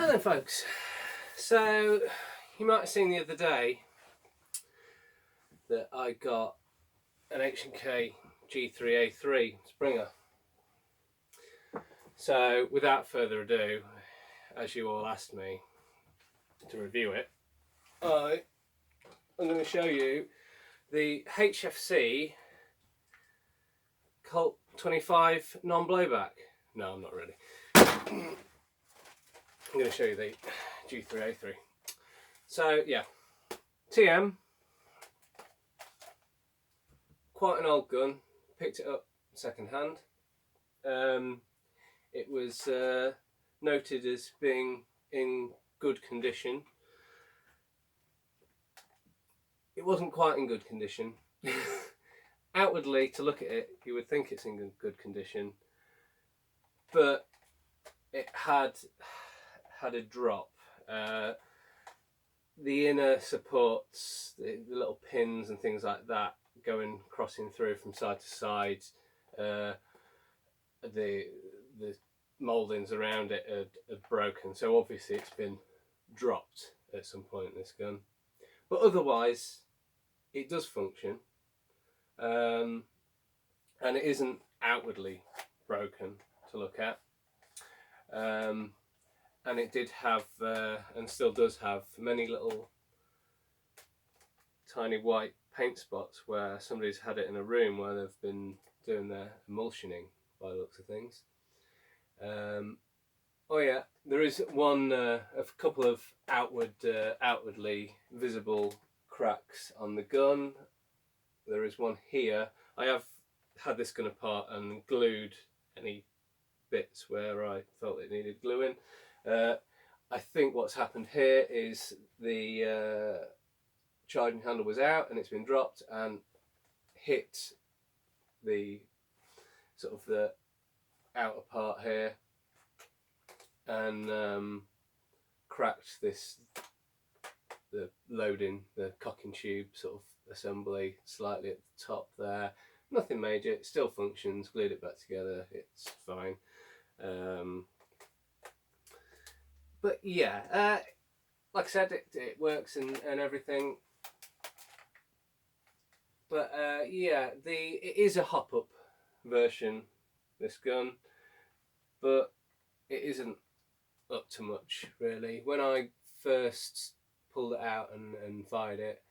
Right then folks, so you might have seen the other day that I got an H&K G3 A3 Springer. So without further ado, as you all asked me to review it, I'm going to show you the HFC Colt 25 non-blowback. No, I'm not really. I'm going to show you the G3 A3. So yeah, TM, quite an old gun, picked it up second hand. It was noted as being in good condition. It wasn't quite in good condition. Outwardly, to look at it, you would think it's in good condition, but it had a drop. The inner supports, the little pins and things like that, crossing through from side to side. The mouldings around it are broken, so obviously it's been dropped at some point in this gun. But otherwise, it does function, and it isn't outwardly broken to look at. And it did have, and still does have, many little tiny white paint spots where somebody's had it in a room where they've been doing their emulsioning, by the looks of things. Oh yeah, there is a couple of outwardly visible cracks on the gun. There is one here. I have had this gun apart and glued any bits where I felt it needed gluing. I think what's happened here is the charging handle was out and it's been dropped and hit the sort of the outer part here and cracked the cocking tube sort of assembly slightly at the top there. Nothing major, it still functions, glued it back together, it's fine. But yeah, like I said, it works and everything. But yeah, it is a hop-up version, this gun, but it isn't up to much really. When I first pulled it out and fired it,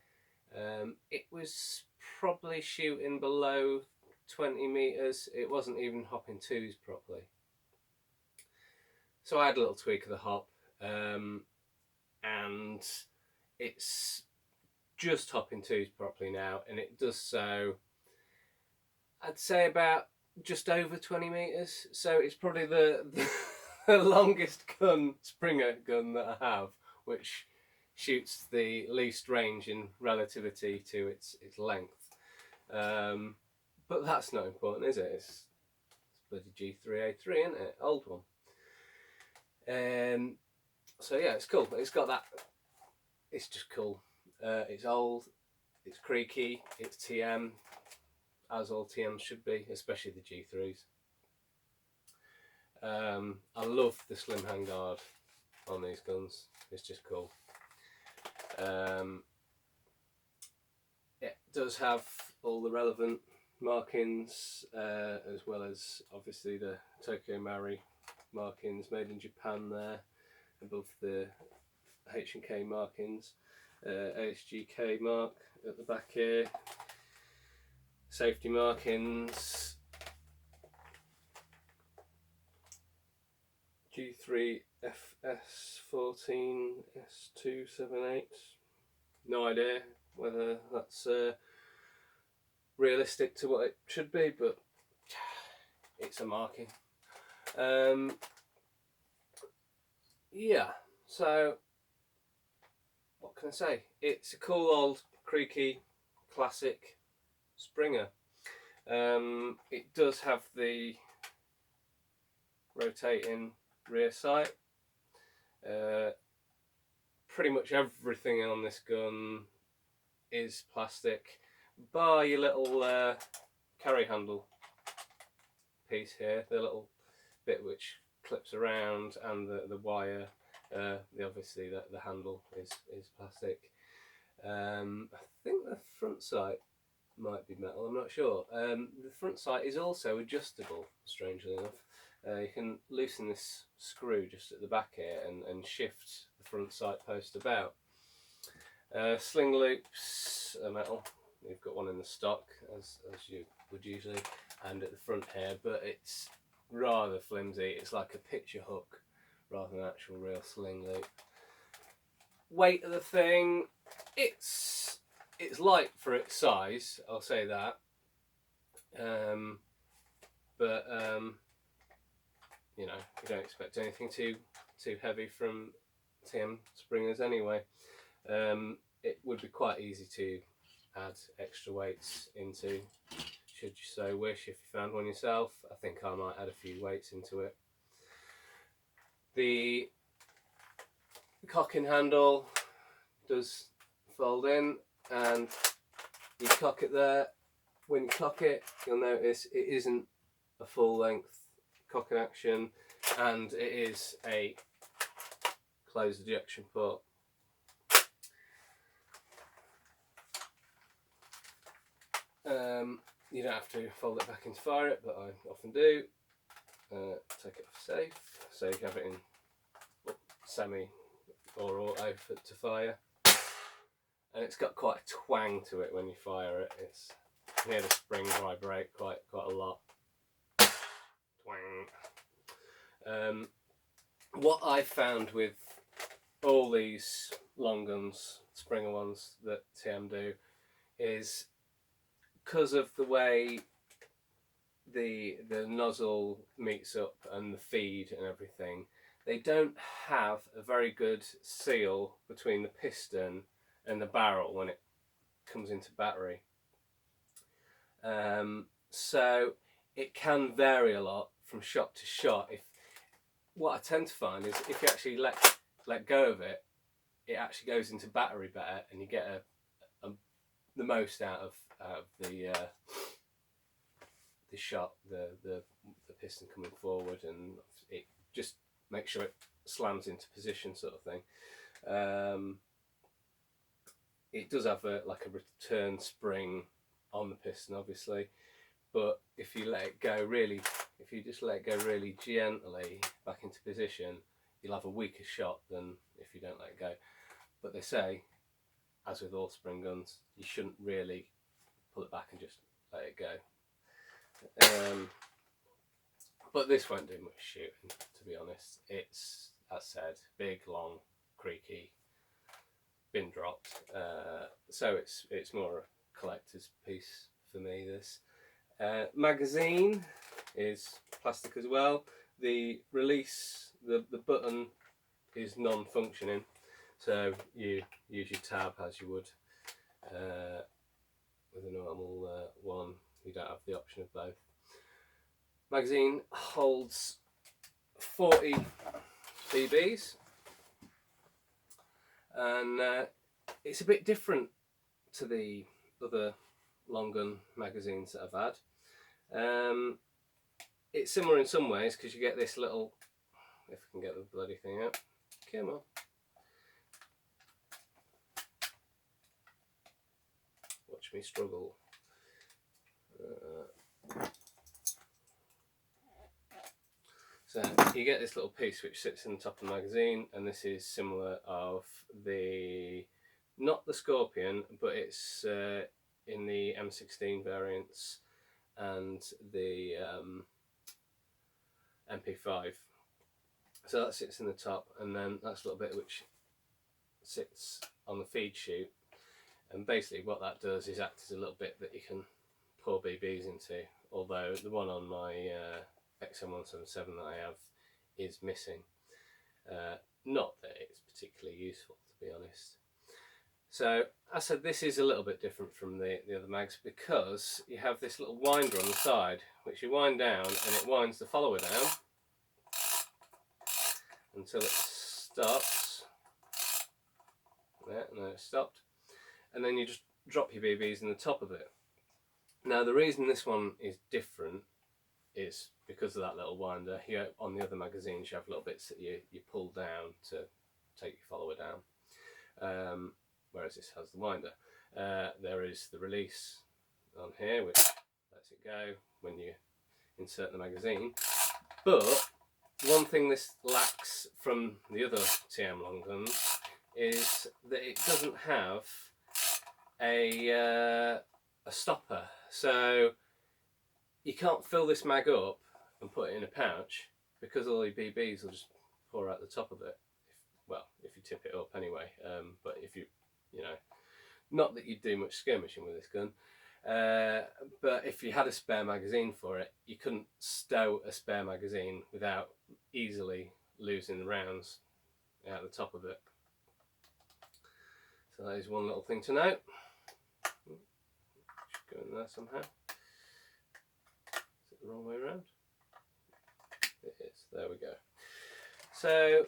it was probably shooting below 20 meters. It wasn't even hopping twos properly. So I had a little tweak of the hop, and it's just hopping twos properly now, and it does so, I'd say, about just over 20 meters. So it's probably the longest Springer gun that I have, which shoots the least range in relativity to its length. But that's not important, is it? It's bloody G3A3, isn't it? Old one. So yeah, it's cool. It's got that. It's just cool. It's old. It's creaky. It's TM, as all TMs should be, especially the G3s. I love the slim handguard on these guns. It's just cool. It does have all the relevant markings, as well as obviously the Tokyo Marui markings, made in Japan there above the H&K markings. HGK mark at the back here, safety markings, G3 FS14 S278. No idea whether that's realistic to what it should be, but it's a marking. Yeah, so what can I say? It's a cool old creaky classic Springer. It does have the rotating rear sight. Pretty much everything on this gun is plastic, bar your little carry handle piece here, the little bit which clips around, and the wire Obviously the handle is plastic. I think the front sight might be metal, I'm not sure. The front sight is also adjustable, strangely enough. You can loosen this screw just at the back here and shift the front sight post about. Sling loops are metal. You've got one in the stock, as you would usually, and at the front here, but it's rather flimsy. It's like a picture hook rather than an actual real sling loop. Weight of the thing, it's light for its size, I'll say that. But you know, you don't expect anything too heavy from TM springers anyway. It would be quite easy to add extra weights into, should you so wish, if you found one yourself. I think I might add a few weights into it. The cocking handle does fold in, and you cock it there. When you cock it, you'll notice it isn't a full length cocking action, and it is a closed ejection port. You don't have to fold it back in to fire it, but I often do. Take it off safe, so you have it in semi or auto to fire. And it's got quite a twang to it when you fire it. You can hear the spring vibrate quite a lot. Twang. What I found with all these long guns, Springer ones that TM do, is because of the way the nozzle meets up and the feed and everything, they don't have a very good seal between the piston and the barrel when it comes into battery. So it can vary a lot from shot to shot. What I tend to find is if you actually let go of it, it actually goes into battery better, and you get the most out of the shot, the piston coming forward, and it just makes sure it slams into position, sort of thing. It does have like a return spring on the piston, obviously, but if you just let it go really gently back into position, you'll have a weaker shot than if you don't let it go. But they say, as with all spring guns, you shouldn't really pull it back and just let it go. But this won't do much shooting, to be honest. It's, as said, big, long, creaky, been dropped. So it's more a collector's piece for me, this. Magazine is plastic as well. The release, the button is non-functioning, so you use your tab as you would with a normal one. You don't have the option of both. Magazine holds 40 BBs, and it's a bit different to the other long gun magazines that I've had. It's similar in some ways because you get this little, if I can get the bloody thing out, come on. Watch me struggle. So you get this little piece which sits in the top of the magazine, and this is similar of not the Scorpion, but it's in the M16 variants and the MP5. So that sits in the top, and then that's a little bit which sits on the feed chute, and basically what that does is act as a little bit that you can pour BBs into, although the one on my XM177 that I have is missing. Not that it's particularly useful, to be honest. So I said this is a little bit different from the other mags because you have this little winder on the side which you wind down, and it winds the follower down until it stops. There, no, it stopped. And then you just drop your BBs in the top of it. Now the reason this one is different is because of that little winder. Here on the other magazines you have little bits that you pull down to take your follower down, whereas this has the winder. There is the release on here which lets it go when you insert the magazine. But one thing this lacks from the other TM long guns is that it doesn't have a stopper, so you can't fill this mag up and put it in a pouch because all your BBs will just pour out the top of it. If you tip it up anyway, but if you know, not that you do much skirmishing with this gun, but if you had a spare magazine for it, you couldn't stow a spare magazine without easily losing the rounds out the top of it. So that is one little thing to note. Should go in there somehow. Is it the wrong way around? It is. There we go. So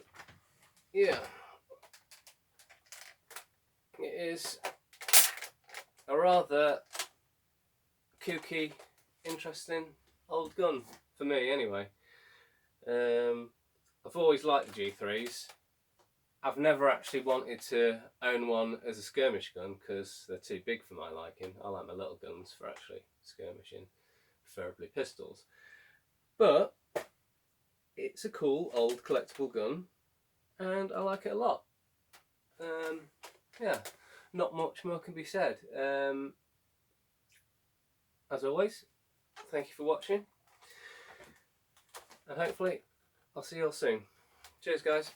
yeah, it is a rather kooky, interesting old gun for me anyway. I've always liked the G3s. I've never actually wanted to own one as a skirmish gun because they're too big for my liking. I like my little guns for actually skirmishing, preferably pistols. But it's a cool old collectible gun and I like it a lot. Yeah, not much more can be said. As always, thank you for watching, and hopefully I'll see you all soon. Cheers guys.